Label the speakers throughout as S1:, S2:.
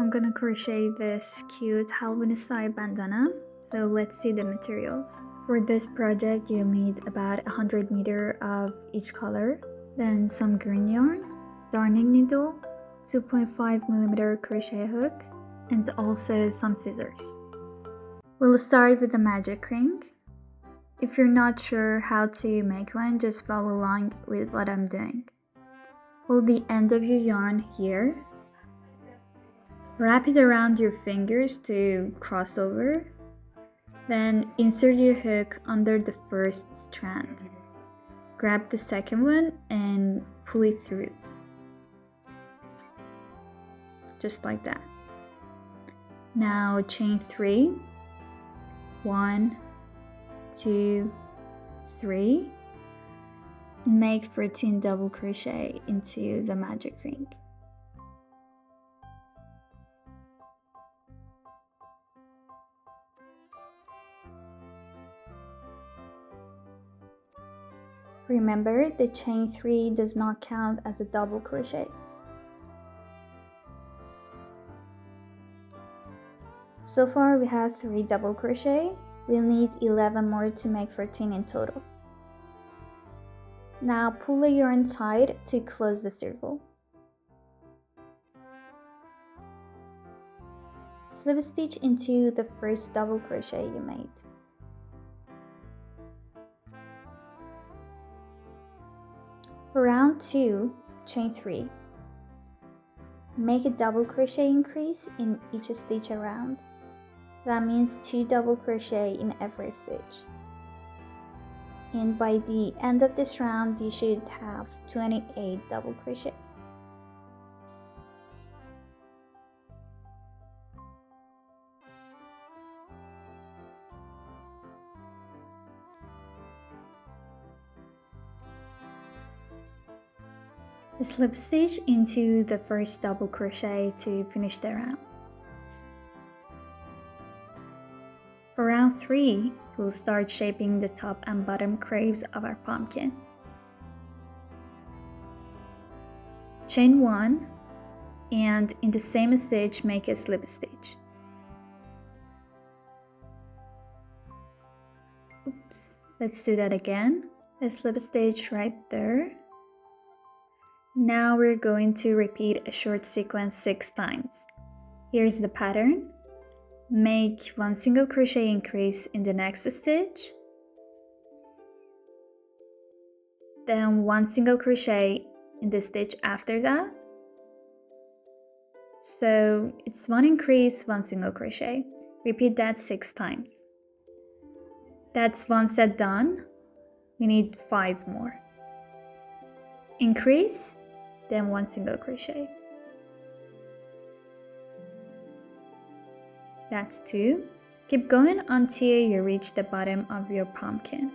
S1: I'm gonna crochet this cute Halloween style bandana. So let's see the materials. For this project, you'll need about 100 meters of each color, then some green yarn, darning needle, 2.5mm crochet hook, and also some scissors. We'll start with the magic ring. If you're not sure how to make one, just follow along with what I'm doing. Hold the end of your yarn here. Wrap it around your fingers to cross over. Then insert your hook under the first strand. Grab the second one and pull it through. Just like that. Now chain 3. 1, 2, 3. Make 13 double crochet into the magic ring. Remember, the chain 3 does not count as a double crochet. So far we have 3 double crochet. We'll need 11 more to make 14 in total. Now pull the yarn tight to close the circle. Slip stitch into the first double crochet you made. For round 2, chain 3. Make a double crochet increase in each stitch around. That means 2 double crochet in every stitch. And by the end of this round, you should have 28 double crochet. Slip stitch into the first double crochet to finish the round. For round 3, we'll start shaping the top and bottom creeps of our pumpkin. Chain 1 and in the same stitch make a slip stitch. Oops, let's do that again. A slip stitch right there. Now we're going to repeat a short sequence 6 times. Here's the pattern. Make 1 single crochet increase in the next stitch, then 1 single crochet in the stitch after that. So it's 1 increase, 1 single crochet. Repeat that 6 times. That's 1 set done. We need 5 more. Increase, then 1 single crochet. That's 2. Keep going until you reach the bottom of your pumpkin.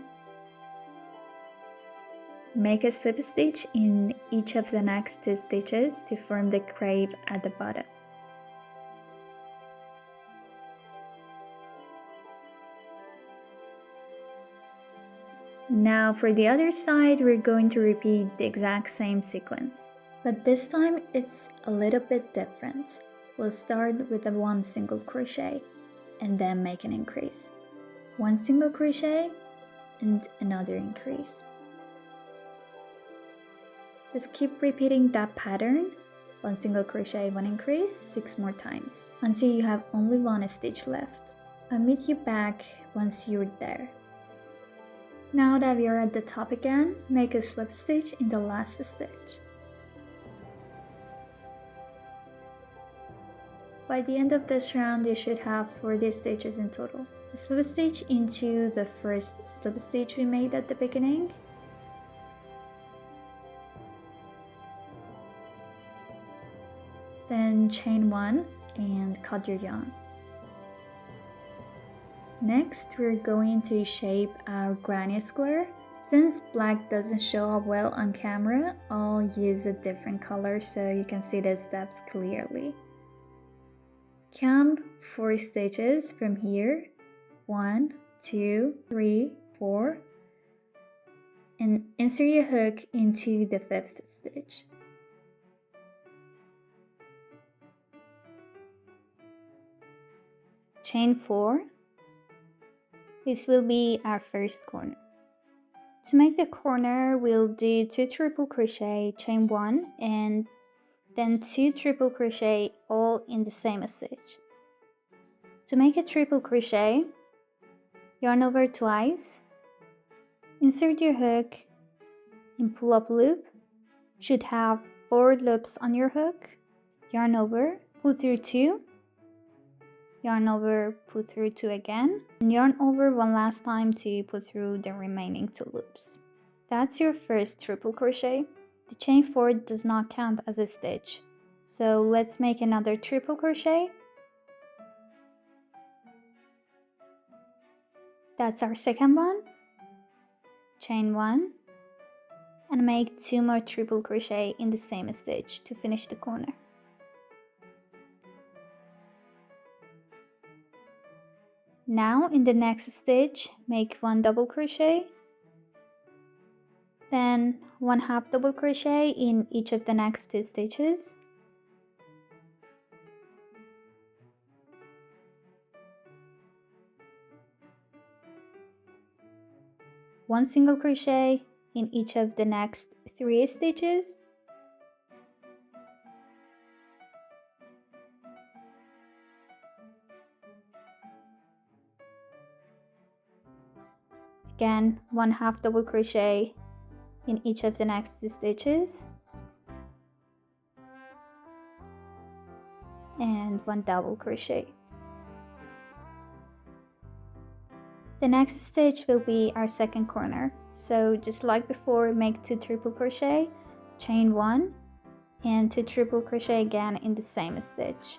S1: Make a slip stitch in each of the next 2 stitches to form the crepe at the bottom. Now for the other side, we're going to repeat the exact same sequence. But this time it's a little bit different. We'll start with a 1 single crochet and then make an increase. 1 single crochet and another increase. Just keep repeating that pattern. 1 single crochet, 1 increase, 6 more times until you have only 1 stitch left. I'll meet you back once you're there. Now that we are at the top again, make a slip stitch in the last stitch. By the end of this round, you should have 40 stitches in total. A slip stitch into the first slip stitch we made at the beginning. Then chain 1 and cut your yarn. Next, we're going to shape our granny square. Since black doesn't show up well on camera, I'll use a different color so you can see the steps clearly. Count 4 stitches from here. 1, 2, 3, 4. And insert your hook into the 5th stitch. chain 4. This will be our first corner. To make the corner, we'll do 2 triple crochet, chain 1, and then 2 triple crochet all in the same stitch. To make a triple crochet, yarn over twice, insert your hook and pull up loop. Should have 4 loops on your hook. Yarn over, pull through 2, yarn over, pull through 2 again, and yarn over one last time to pull through the remaining 2 loops. That's your first triple crochet. The chain 4 does not count as a stitch, so let's make another triple crochet. That's our second one. Chain 1 and make 2 more triple crochet in the same stitch to finish the corner. Now in the next stitch, make 1 double crochet, then 1 half double crochet in each of the next 2 stitches. One single crochet in each of the next 3 stitches. Again, 1 half double crochet in each of the next 2 stitches. And 1 double crochet. The next stitch will be our second corner. So just like before, make 2 triple crochet, chain 1, and 2 triple crochet again in the same stitch.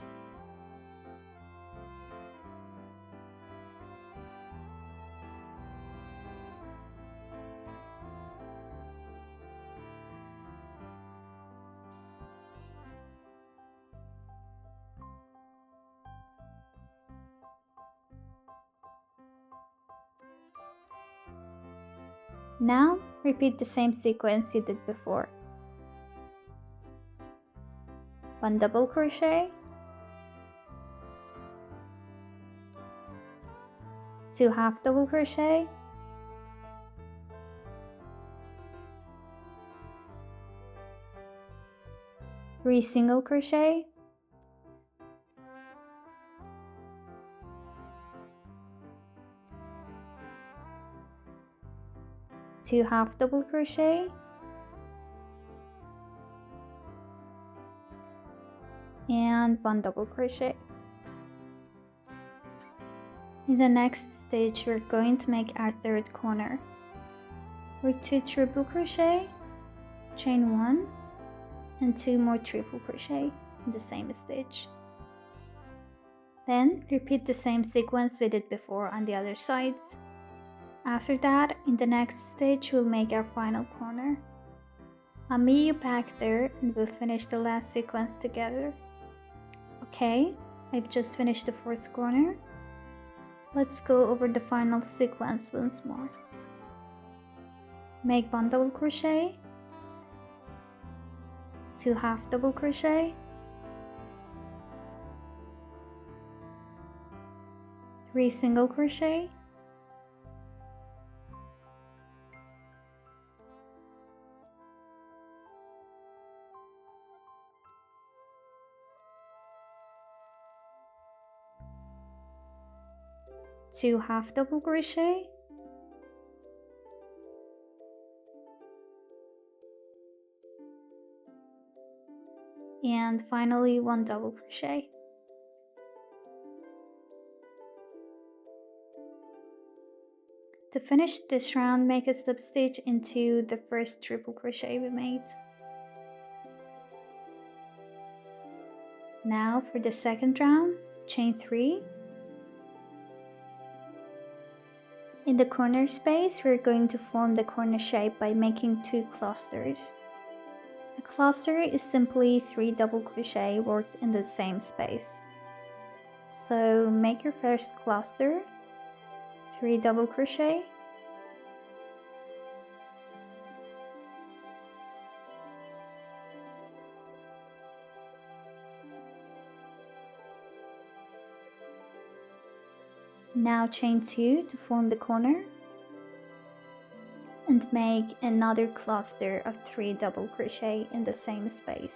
S1: Now repeat the same sequence you did before. 1 double crochet, 2 half double crochet, 3 single crochet, 2 half double crochet, and 1 double crochet. In the next stitch, we're going to make our third corner. Work 2 triple crochet, chain 1, and 2 more triple crochet in the same stitch. Then repeat the same sequence we did before on the other sides. After that, in the next stitch, we'll make our final corner. I'll meet you back there and we'll finish the last sequence together. Okay, I've just finished the fourth corner. Let's go over the final sequence once more. Make 1 double crochet, 2 half double crochet, 3 single crochet, 2 half double crochet, and finally 1 double crochet. To finish this round, make a slip stitch into the first triple crochet we made. Now for the second round, chain 3. In the corner space, we're going to form the corner shape by making 2 clusters. A cluster is simply 3 double crochet worked in the same space. So make your first cluster, 3 double crochet, Now chain 2 to form the corner and make another cluster of 3 double crochet in the same space.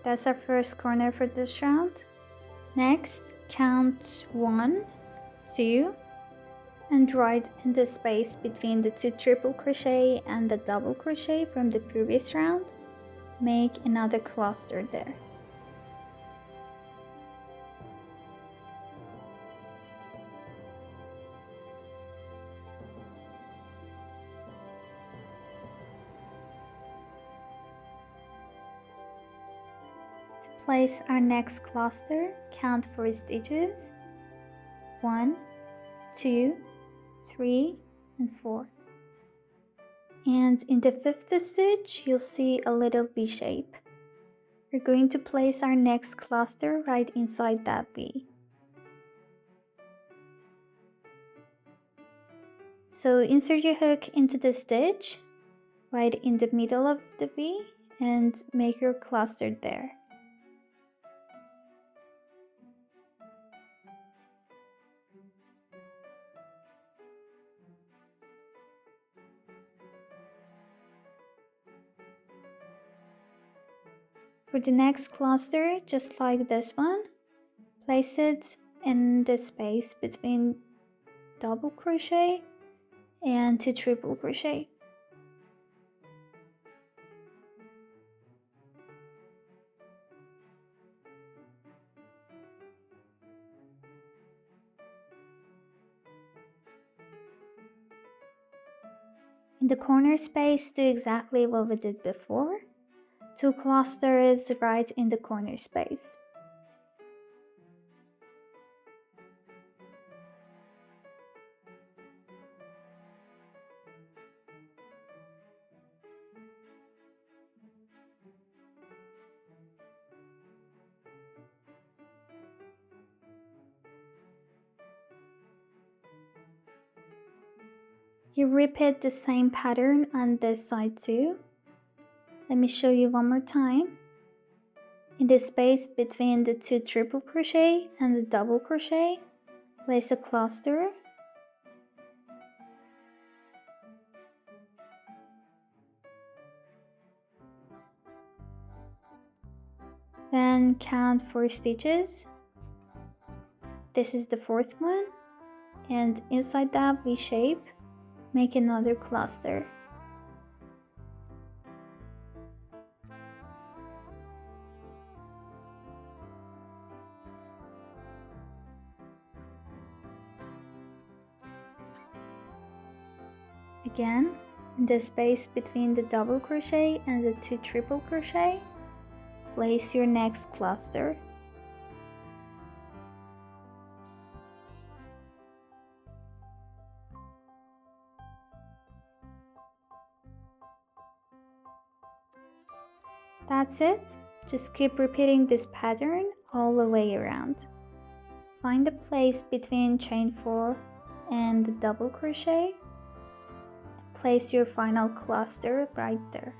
S1: That's our first corner for this round. Next, count 1, 2, and right in the space between the 2 triple crochet and the double crochet from the previous round, make another cluster there. To place our next cluster, count 4 stitches, 1, 2, 3, and 4. And in the 5th stitch, you'll see a little V shape. We're going to place our next cluster right inside that V. So insert your hook into the stitch right in the middle of the V and make your cluster there. For the next cluster, just like this one, place it in the space between double crochet and 2 triple crochet. In the corner space, do exactly what we did before. 2 clusters right in the corner space. You repeat the same pattern on this side too. Let me show you one more time. In the space between the 2 triple crochet and the double crochet, place a cluster. Then count 4 stitches. This is the 4th one. And inside that V shape, make another cluster. Again, in the space between the double crochet and the 2 triple crochet, place your next cluster. That's it. Just keep repeating this pattern all the way around. Find the place between chain 4 and the double crochet. Place your final cluster right there.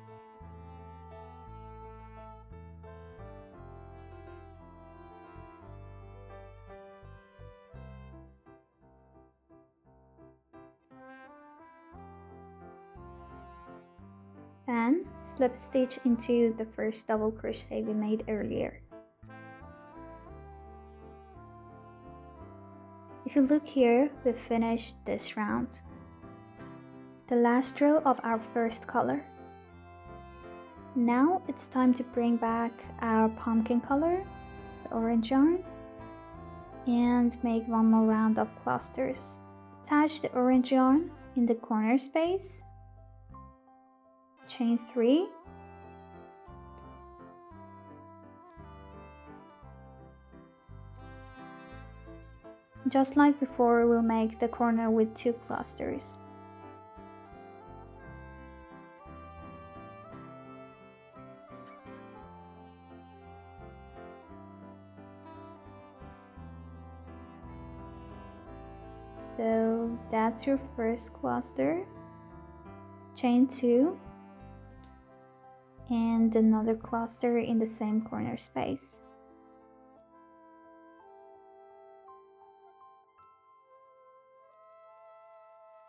S1: Then slip stitch into the first double crochet we made earlier. If you look here, we've finished this round. The last row of our first color. Now it's time to bring back our pumpkin color, the orange yarn, and make one more round of clusters. Attach the orange yarn in the corner space, chain 3, just like before, we'll make the corner with 2 clusters. So that's your first cluster. chain 2, and another cluster in the same corner space.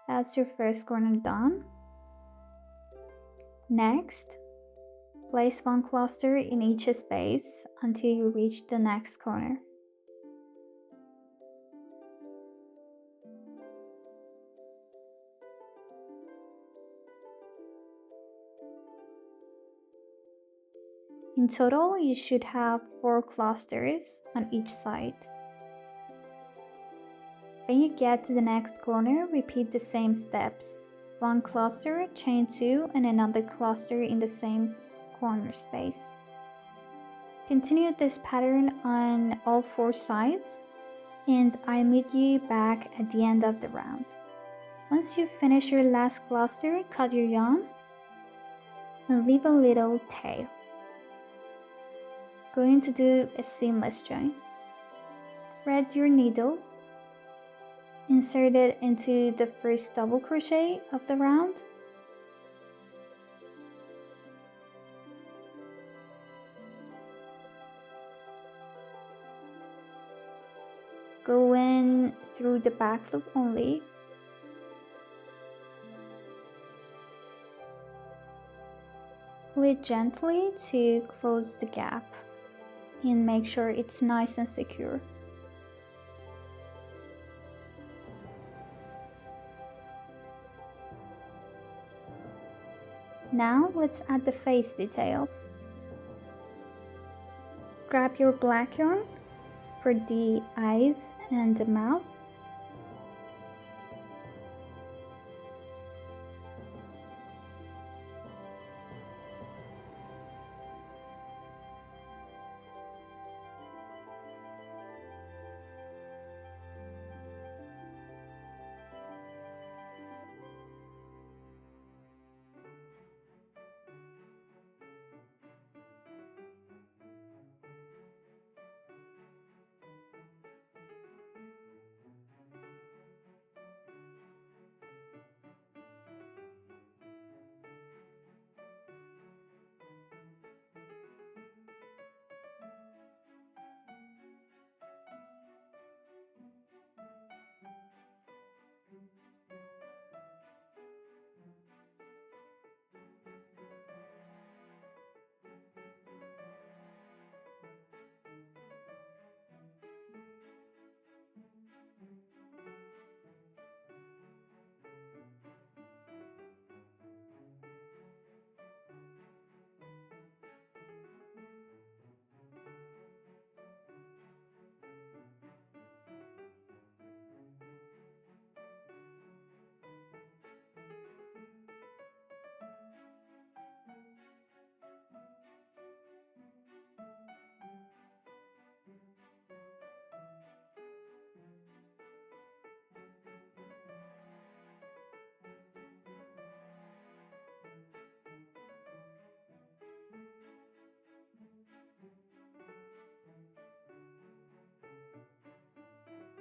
S1: That's your first corner done. Next, place one cluster in each space until you reach the next corner. In total, you should have 4 clusters on each side. When you get to the next corner, repeat the same steps. One cluster, chain 2, and another cluster in the same corner space. Continue this pattern on all 4 sides, and I'll meet you back at the end of the round. Once you finish your last cluster, cut your yarn and leave a little tail. Going to do a seamless join. Thread your needle, insert it into the first double crochet of the round, go in through the back loop only, pull it gently to close the gap and make sure it's nice and secure. Now let's add the face details. Grab your black yarn for the eyes and the mouth.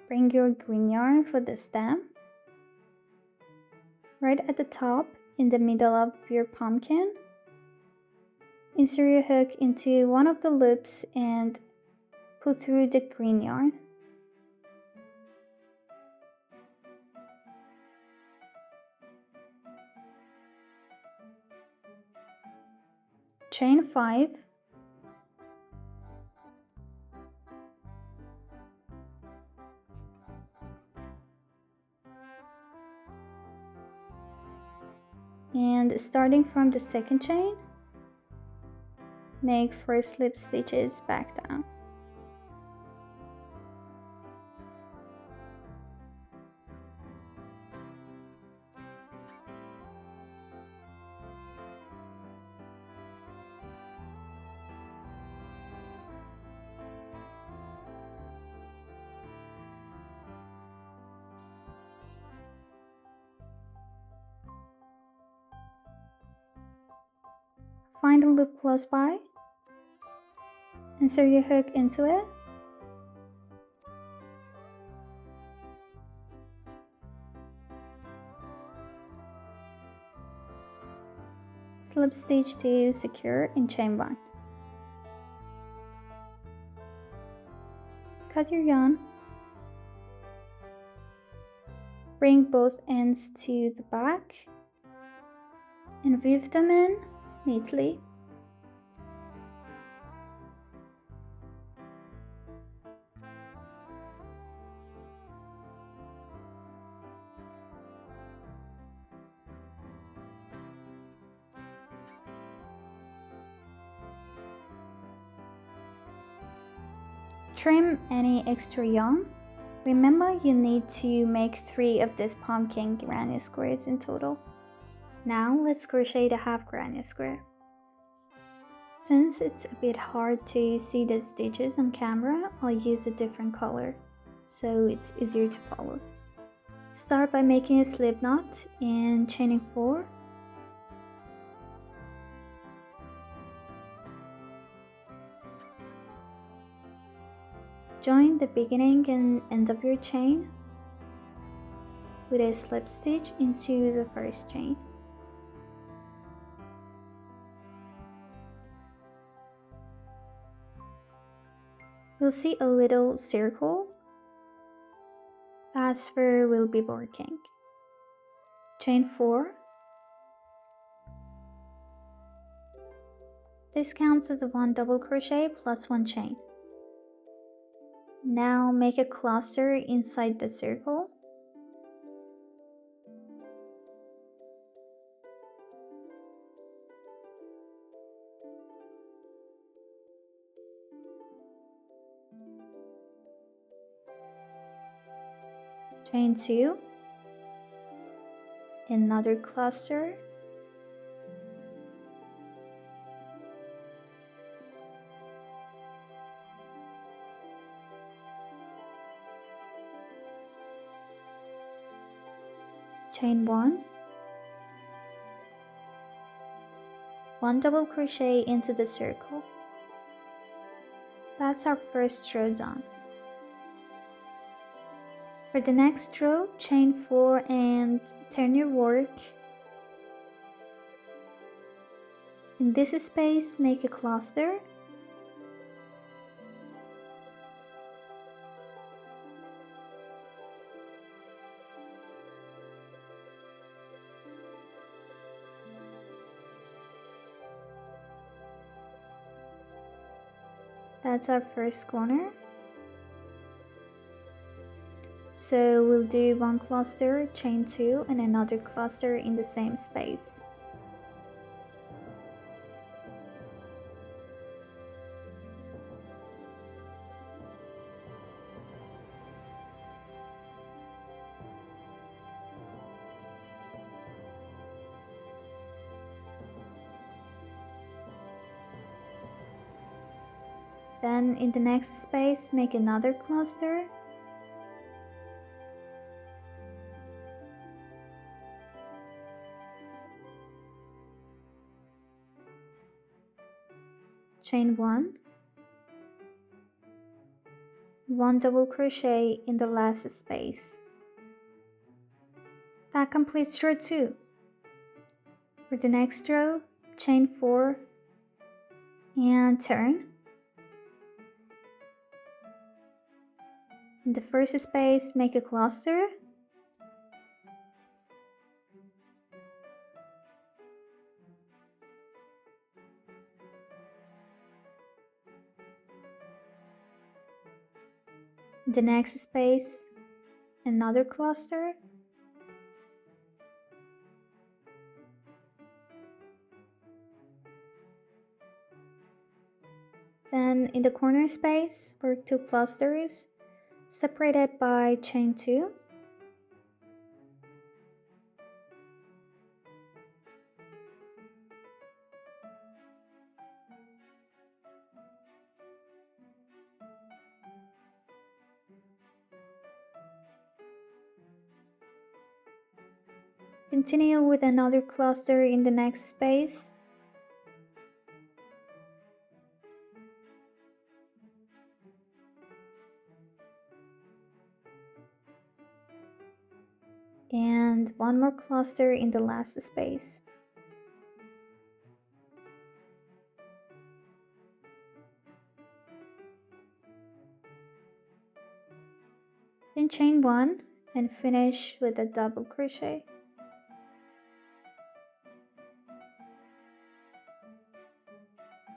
S1: Bring your green yarn for the stem. Right at the top, in the middle of your pumpkin, insert your hook into one of the loops and pull through the green yarn. Chain 5. And starting from the second chain, make 4 slip stitches back down. Find a loop close by, insert your hook into it, slip stitch to secure and chain 1. Cut your yarn. Bring both ends to the back and weave them in neatly. Trim any extra yarn. Remember, you need to make 3 of these pumpkin granny squares in total. Now let's crochet the half granny square. Since it's a bit hard to see the stitches on camera, I'll use a different color so it's easier to follow. Start by making a slip knot and chaining 4. Join the beginning and end of your chain with a slip stitch into the first chain. You'll see a little circle. That's where we'll be working. Chain 4. This counts as 1 double crochet plus 1 chain. Now make a cluster inside the circle. Chain 2. Another cluster. Chain 1. 1 double crochet into the circle. That's our first row done. For the next row, chain 4 and turn your work. In this space, make a cluster. That's our first corner. So we'll do 1 cluster, chain 2 and another cluster in the same space. Then in the next space, make another cluster. Chain 1. 1 double crochet in the last space. That completes row 2. For the next row, chain 4 and turn. In the first space, make a cluster. In the next space, another cluster. Then in the corner space for 2 clusters, separated by chain 2. Continue with another cluster in the next space. And 1 more cluster in the last space. Then chain 1 and finish with a double crochet.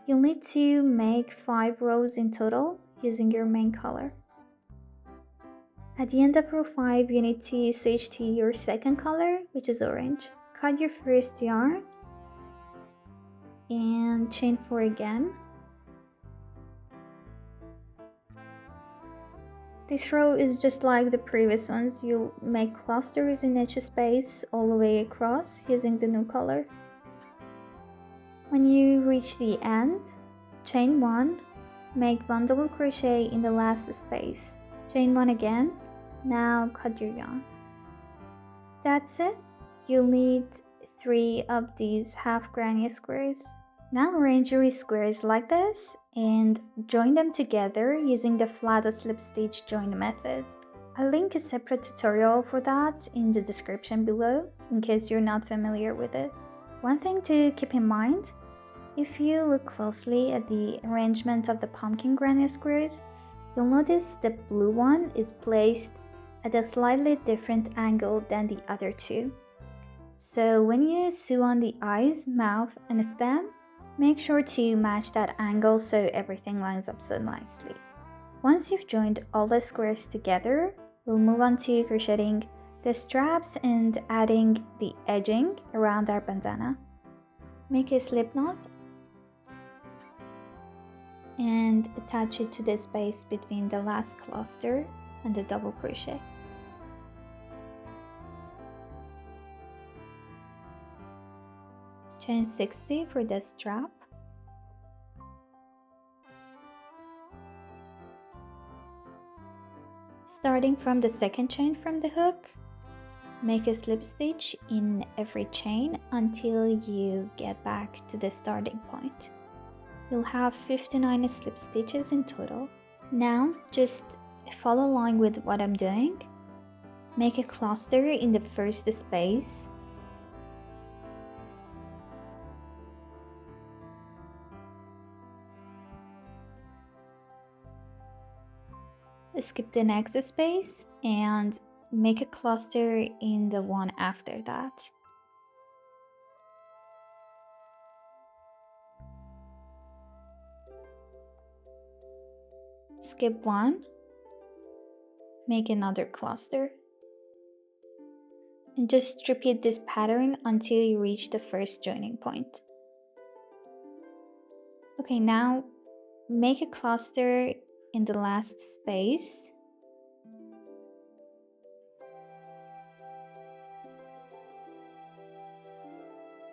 S1: You'll need to make 5 rows in total using your main color. At the end of row 5, you need to switch to your second color, which is orange. Cut your first yarn and chain 4 again. This row is just like the previous ones. You'll make clusters in each space all the way across using the new color. When you reach the end, chain 1, make 1 double crochet in the last space. Chain 1 again. Now cut your yarn. That's it. You'll need 3 of these half granny squares. Now arrange your squares like this and join them together using the flat slip stitch join method. I'll link a separate tutorial for that in the description below in case you're not familiar with it. One thing to keep in mind, if you look closely at the arrangement of the pumpkin granny squares, you'll notice the blue one is placed at a slightly different angle than the other two. So when you sew on the eyes, mouth, and stem, make sure to match that angle so everything lines up so nicely. Once you've joined all the squares together, we'll move on to crocheting the straps and adding the edging around our bandana. Make a slip knot and attach it to the space between the last cluster and the double crochet. Chain 60 for the strap. Starting from the second chain from the hook, make a slip stitch in every chain until you get back to the starting point. You'll have 59 slip stitches in total. Now just follow along with what I'm doing. Make a cluster in the first space. Skip the next space and make a cluster in the one after that. Skip one, make another cluster, and just repeat this pattern until you reach the first joining point. Okay, now make a cluster in the last space.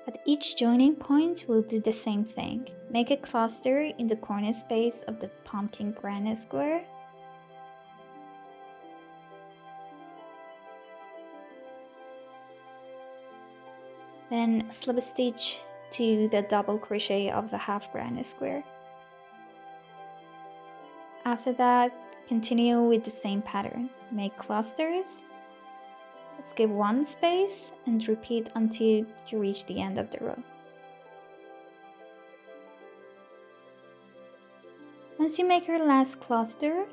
S1: At each joining point, we'll do the same thing. Make a cluster in the corner space of the pumpkin granny square. Then slip stitch to the double crochet of the half granny square. After that, continue with the same pattern. Make clusters, skip one space, and repeat until you reach the end of the row. Once you make your last cluster,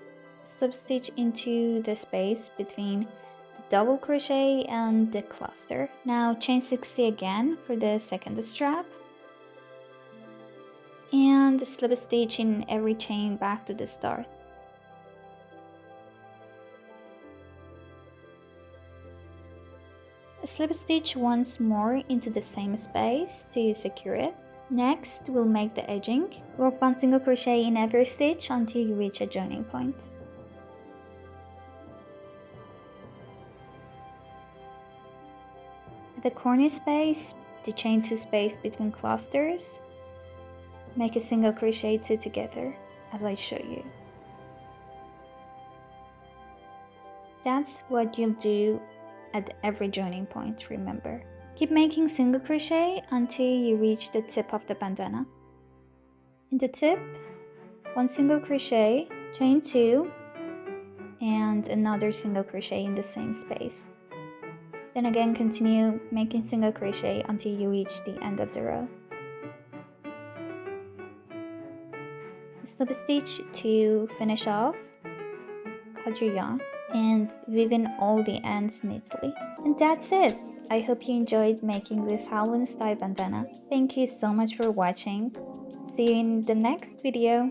S1: slip stitch into the space between the double crochet and the cluster. Now chain 60 again for the second strap, and slip stitch in every chain back to the start. Slip stitch once more into the same space to secure it. Next, we'll make the edging. Work 1 single crochet in every stitch until you reach a joining point. At the corner space, the chain 2 space between clusters, make a single crochet 2 together as I show you. That's what you'll do at every joining point, remember. Keep making single crochet until you reach the tip of the bandana. In the tip, 1 single crochet, chain 2, and another single crochet in the same space. Then again continue making single crochet until you reach the end of the row. Slip stitch to finish off, quadrillon and weave in all the ends neatly. And that's it! I hope you enjoyed making this Halloween style bandana. Thank you so much for watching. See you in the next video.